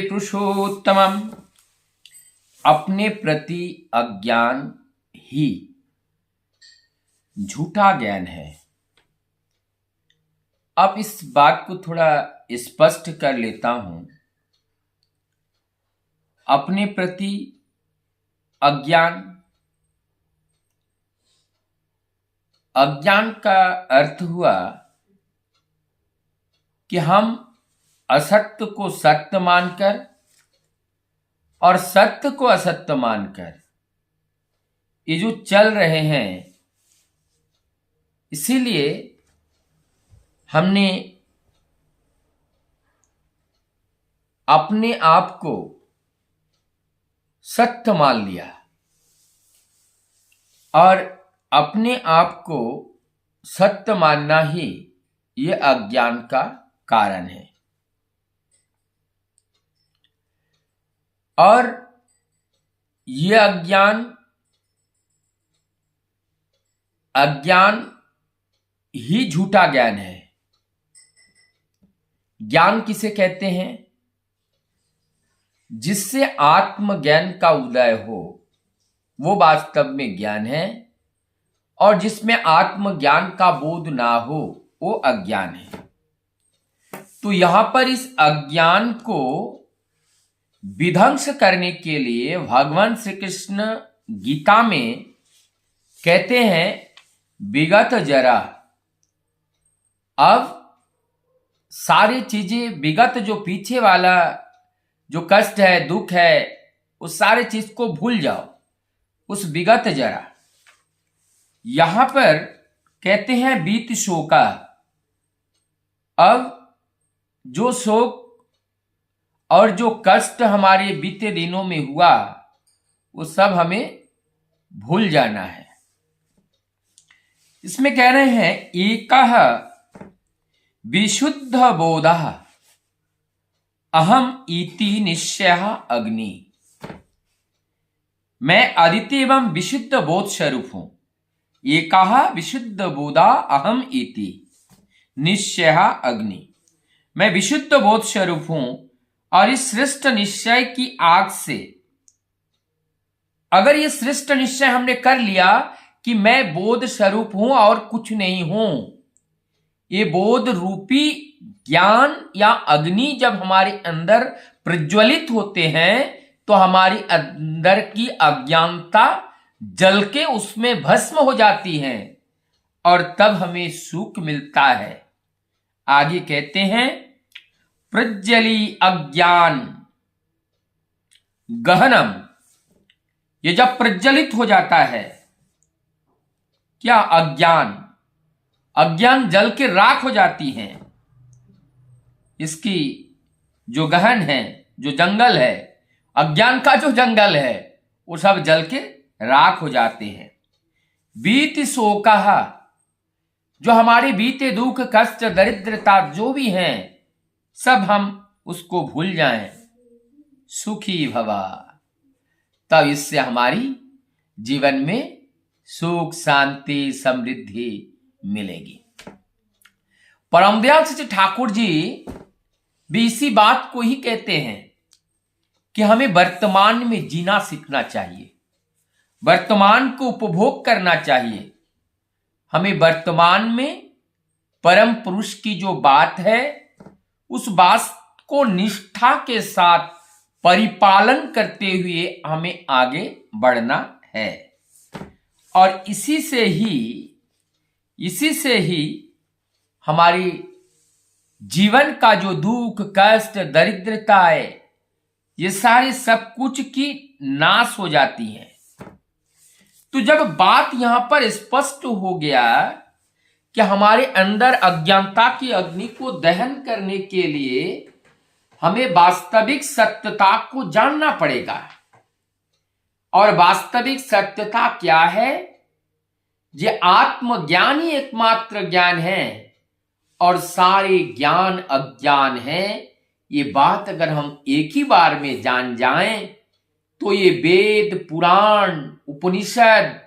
पुरुषोत्तमम। अपने प्रति अज्ञान ही झूठा ज्ञान है। अब इस बात को थोड़ा स्पष्ट कर लेता हूं। अपने प्रति अज्ञान, अज्ञान का अर्थ हुआ कि हम असत्य को सत्य मानकर और सत्य को असत्य मानकर ये जो चल रहे हैं, इसीलिए हमने अपने आप को सत्य मान लिया और अपने आप को सत्य मानना ही ये अज्ञान का कारण है। और ये अज्ञान ही झूठा ज्ञान है। ज्ञान किसे कहते हैं? जिससे आत्मज्ञान का उदय हो वो वास्तव में ज्ञान है, और जिसमें आत्मज्ञान का बोध ना हो वो अज्ञान है। तो यहां पर इस अज्ञान को विध्वंस करने के लिए भगवान श्री कृष्ण गीता में कहते हैं, विगत जरा। अब सारी चीजें, विगत जो पीछे वाला जो कष्ट है, दुख है, उस सारे चीज को भूल जाओ, उस विगत जरा। यहां पर कहते हैं बीत शोका। अब जो शोक और जो कष्ट हमारे बीते दिनों में हुआ वो सब हमें भूल जाना है। इसमें कह रहे हैं, एकः विशुद्ध बोधः अहम इति निश्चयः अग्नि। मैं अदिति एवं विशुद्ध बोध स्वरूप हूं। एकः विशुद्ध बोधा अहम इति निश्चयः अग्नि। मैं विशुद्ध बोध स्वरूप हूं और इस श्रेष्ठ निश्चय की आग से, अगर ये श्रेष्ठ निश्चय हमने कर लिया कि मैं बोध स्वरूप हूं और कुछ नहीं हूं, ये बोध रूपी ज्ञान या अग्नि जब हमारे अंदर प्रज्वलित होते हैं तो हमारी अंदर की अज्ञानता जल के उसमें भस्म हो जाती है और तब हमें सुख मिलता है। आगे कहते हैं, प्रज्वली अज्ञान गहनम। ये जब प्रज्वलित हो जाता है, क्या अज्ञान जल के राख हो जाती हैं। इसकी जो गहन है, जो जंगल है, अज्ञान का जो जंगल है, वो सब जल के राख हो जाते हैं। बीत शोकः, जो हमारे बीते दुख, कष्ट, दरिद्रता जो भी हैं, सब हम उसको भूल जाएं। सुखी भवा, तब इससे हमारी जीवन में सुख, शांति, समृद्धि मिलेगी। परम दयाल श्री ठाकुर जी भी इसी बात को ही कहते हैं कि हमें वर्तमान में जीना सीखना चाहिए, वर्तमान को उपभोग करना चाहिए। हमें वर्तमान में परम पुरुष की जो बात है, उस बात को निष्ठा के साथ परिपालन करते हुए हमें आगे बढ़ना है। और इसी से ही हमारी जीवन का जो दुख, कष्ट, दरिद्रता है, ये सारे सब कुछ की नाश हो जाती है। तो जब बात यहां पर स्पष्ट हो गया कि हमारे अंदर अज्ञानता की अग्नि को दहन करने के लिए हमें वास्तविक सत्यता को जानना पड़ेगा। और वास्तविक सत्यता क्या है? ये आत्मज्ञान ही एकमात्र ज्ञान है और सारे ज्ञान अज्ञान है। ये बात अगर हम एक ही बार में जान जाएं तो ये वेद, पुराण, उपनिषद,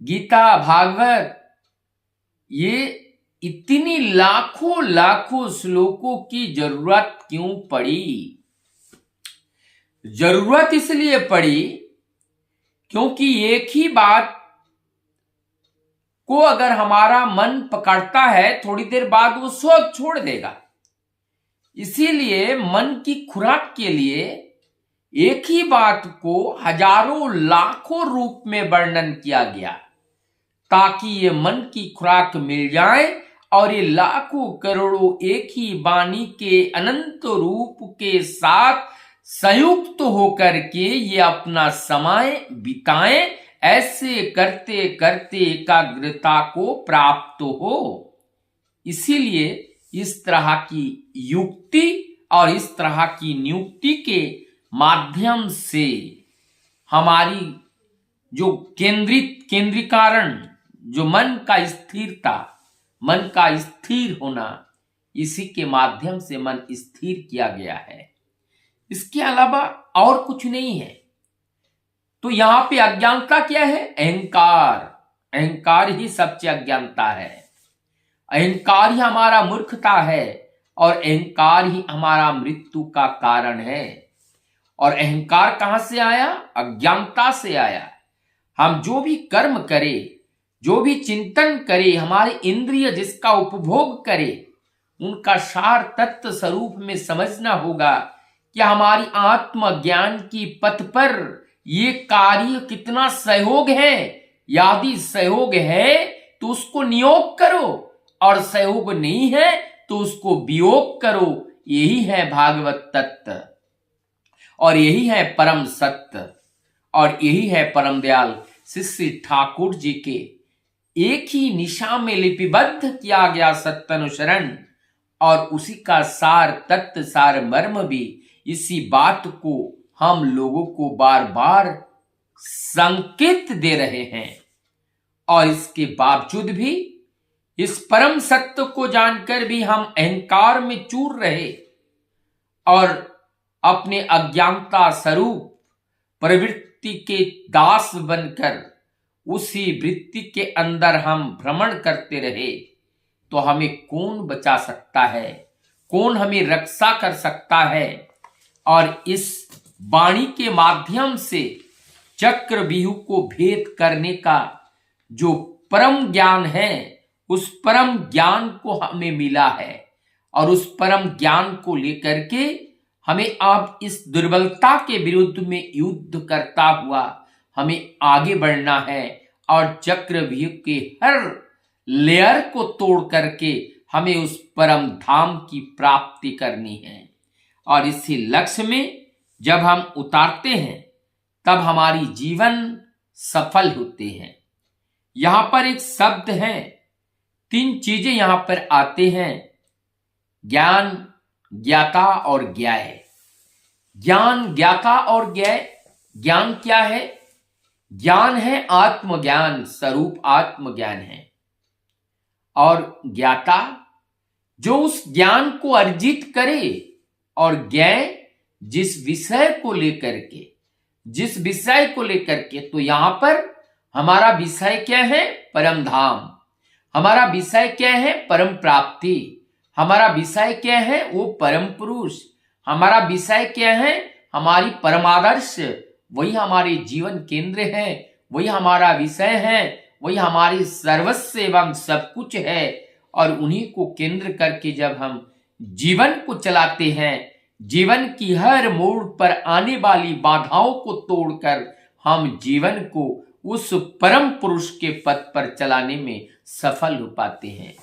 गीता, भागवत, ये इतनी लाखों श्लोकों की जरूरत क्यों पड़ी? जरूरत इसलिए पड़ी क्योंकि एक ही बात को अगर हमारा मन पकड़ता है, थोड़ी देर बाद वो सोच छोड़ देगा। इसीलिए मन की खुराक के लिए एक ही बात को हजारों लाखों रूप में वर्णन किया गया, ताकि ये मन की खुराक मिल जाए और ये लाखों करोड़ों एक ही वाणी के अनंत रूप के साथ संयुक्त होकर के ये अपना समय बिताएं, ऐसे करते करते एकाग्रता को प्राप्त हो। इसीलिए इस तरह की युक्ति और इस तरह की नियुक्ति के माध्यम से हमारी जो केंद्रीकरण, जो मन का स्थिरता, मन का स्थिर होना, इसी के माध्यम से मन स्थिर किया गया है। इसके अलावा और कुछ नहीं है। तो यहां पे अज्ञानता क्या है? अहंकार। अहंकार ही सबसे अज्ञानता है। अहंकार ही हमारा मूर्खता है और अहंकार ही हमारा मृत्यु का कारण है। और अहंकार कहां से आया? अज्ञानता से आया। हम जो भी कर्म करें, जो भी चिंतन करें, हमारे इंद्रिय जिसका उपभोग करें, उनका सार तत्व स्वरूप में समझना होगा कि हमारी आत्मज्ञान की पथ पर ये कार्य कितना सहयोग है। यदि सहयोग है तो उसको नियोग करो और सहयोग नहीं है तो उसको वियोग करो। यही है भागवत तत्व और यही है परम सत्य और यही है परम दयाल श्री ठाकुर जी के एक ही निशा में लिपिबद्ध किया गया सत्यानुसरण। और उसी का सार तत्व, सार मर्म भी इसी बात को हम लोगों को बार बार संकेत दे रहे हैं। और इसके बावजूद भी इस परम सत्य को जानकर भी हम अहंकार में चूर रहे और अपने अज्ञानता स्वरूप प्रवृत्ति के दास बनकर उसी वृत्ति के अंदर हम भ्रमण करते रहे। तो हमें कौन बचा सकता है? कौन हमें रक्षा कर सकता है? और इस वाणी के माध्यम से चक्रव्यूह को भेद करने का जो परम ज्ञान है, उस परम ज्ञान को हमें मिला है। और उस परम ज्ञान को लेकर के हमें अब इस दुर्बलता के विरुद्ध में युद्ध करता हुआ हमें आगे बढ़ना है और चक्रव्यूह के हर लेयर को तोड़ करके हमें उस परम धाम की प्राप्ति करनी है। और इसी लक्ष्य में जब हम उतारते हैं तब हमारी जीवन सफल होते हैं। यहां पर एक शब्द है, 3 चीजें यहां पर आते हैं, ज्ञान, ज्ञाता और ज्ञेय। ज्ञान, ज्ञाता और ज्ञेय। ज्ञान क्या है? ज्ञान है आत्मज्ञान, स्वरूप आत्मज्ञान है। और ज्ञाता जो उस ज्ञान को अर्जित करे, और ज्ञेय जिस विषय को लेकर के, जिस विषय को लेकर के। तो यहां पर हमारा विषय क्या है? परम धाम। हमारा विषय क्या है? परम प्राप्ति। हमारा विषय क्या है? वो परम पुरुष। हमारा विषय क्या है? हमारी परमादर्श। वही हमारे जीवन केंद्र है, वही हमारा विषय है, वही हमारी सर्वस्व एवं सब कुछ है। और उन्हीं को केंद्र करके जब हम जीवन को चलाते हैं, जीवन की हर मोड़ पर आने वाली बाधाओं को तोड़कर हम जीवन को उस परम पुरुष के पथ पर चलाने में सफल हो पाते हैं।